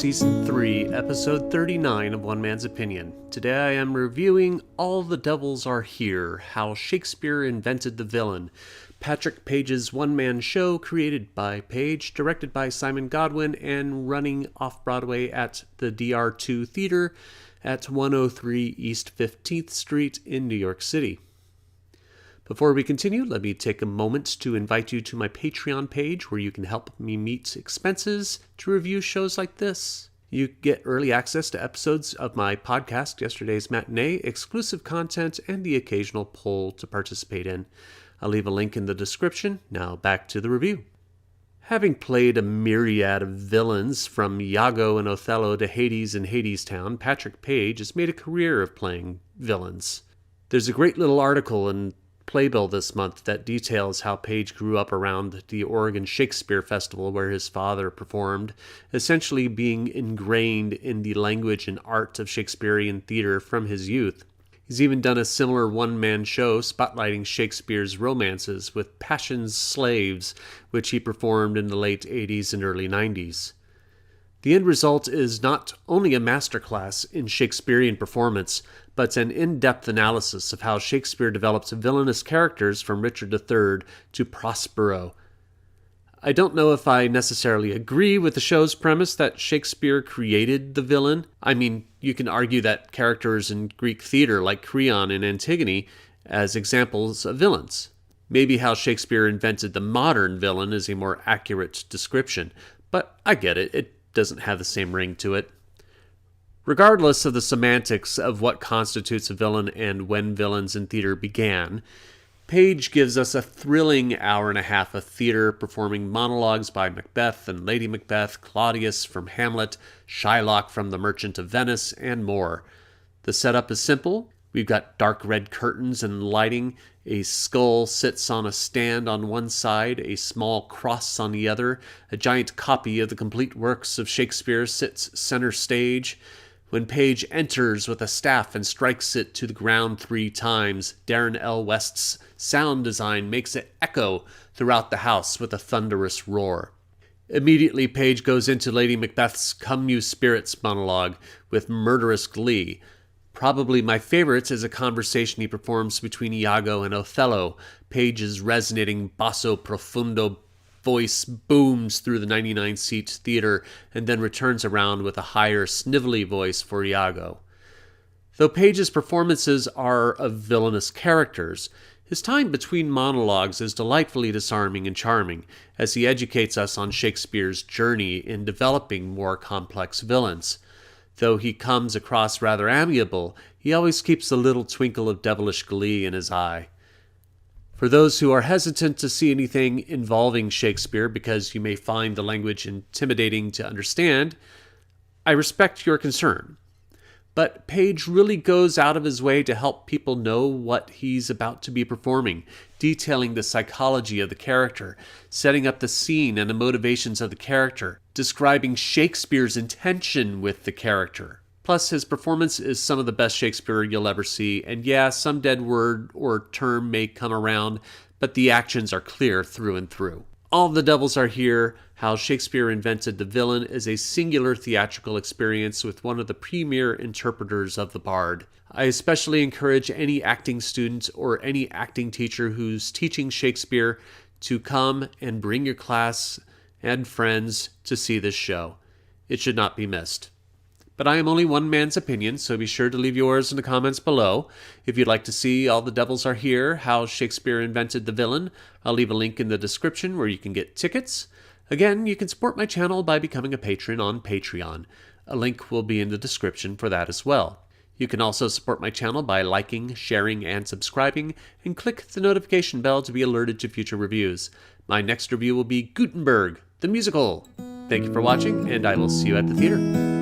Season 3, Episode 39 of One Man's Opinion. Today I am reviewing All the Devils Are Here, How Shakespeare Invented the Villain, Patrick Page's one-man show created by Page, directed by Simon Godwin, and running off-Broadway at the DR2 Theater at 103 East 15th Street in New York City. Before we continue, let me take a moment to invite you to my Patreon page where you can help me meet expenses to review shows like this. You get early access to episodes of my podcast, Yesterday's Matinee, exclusive content, and the occasional poll to participate in. I'll leave a link in the description. Now back to the review. Having played a myriad of villains from Iago and Othello to Hades and Hadestown, Patrick Page has made a career of playing villains. There's a great little article in Playbill this month that details how Page grew up around the Oregon Shakespeare Festival where his father performed, essentially being ingrained in the language and art of Shakespearean theater from his youth. He's even done a similar one-man show spotlighting Shakespeare's romances with Passion's Slaves, which he performed in the late 80s and early 90s. The end result is not only a masterclass in Shakespearean performance, but an in-depth analysis of how Shakespeare develops villainous characters from Richard III to Prospero. I don't know if I necessarily agree with the show's premise that Shakespeare created the villain. I mean, you can argue that characters in Greek theater like Creon and Antigone as examples of villains. Maybe how Shakespeare invented the modern villain is a more accurate description, but I get it. It doesn't have the same ring to it. Regardless of the semantics of what constitutes a villain and when villains in theater began, Page gives us a thrilling hour and a half of theater performing monologues by Macbeth and Lady Macbeth, Claudius from Hamlet, Shylock from The Merchant of Venice, and more. The setup is simple. We've got dark red curtains and lighting. A skull sits on a stand on one side, a small cross on the other. A giant copy of the complete works of Shakespeare sits center stage. When Page enters with a staff and strikes it to the ground 3 times, Darron L. West's sound design makes it echo throughout the house with a thunderous roar. Immediately, Page goes into Lady Macbeth's Come You Spirits monologue with murderous glee. Probably my favorite is a conversation he performs between Iago and Othello. Page's resonating basso profundo voice booms through the 99-seat theater and then returns around with a higher, snivelly voice for Iago. Though Page's performances are of villainous characters, his time between monologues is delightfully disarming and charming as he educates us on Shakespeare's journey in developing more complex villains. Though he comes across rather amiable, he always keeps a little twinkle of devilish glee in his eye. For those who are hesitant to see anything involving Shakespeare because you may find the language intimidating to understand, I respect your concern. But Page really goes out of his way to help people know what he's about to be performing, detailing the psychology of the character, setting up the scene and the motivations of the character, describing Shakespeare's intention with the character. Plus, his performance is some of the best Shakespeare you'll ever see, and yeah, some dead word or term may come around, but the actions are clear through and through. All the Devils Are Here, How Shakespeare Invented the Villain is a singular theatrical experience with one of the premier interpreters of the bard. I especially encourage any acting student or any acting teacher who's teaching Shakespeare to come and bring your class and friends to see this show. It should not be missed. But I am only one man's opinion, so be sure to leave yours in the comments below. If you'd like to see All the Devils Are Here, How Shakespeare Invented the Villain, I'll leave a link in the description where you can get tickets. Again, you can support my channel by becoming a patron on Patreon. A link will be in the description for that as well. You can also support my channel by liking, sharing, and subscribing, and click the notification bell to be alerted to future reviews. My next review will be Gutenberg, the musical. Thank you for watching, and I will see you at the theater.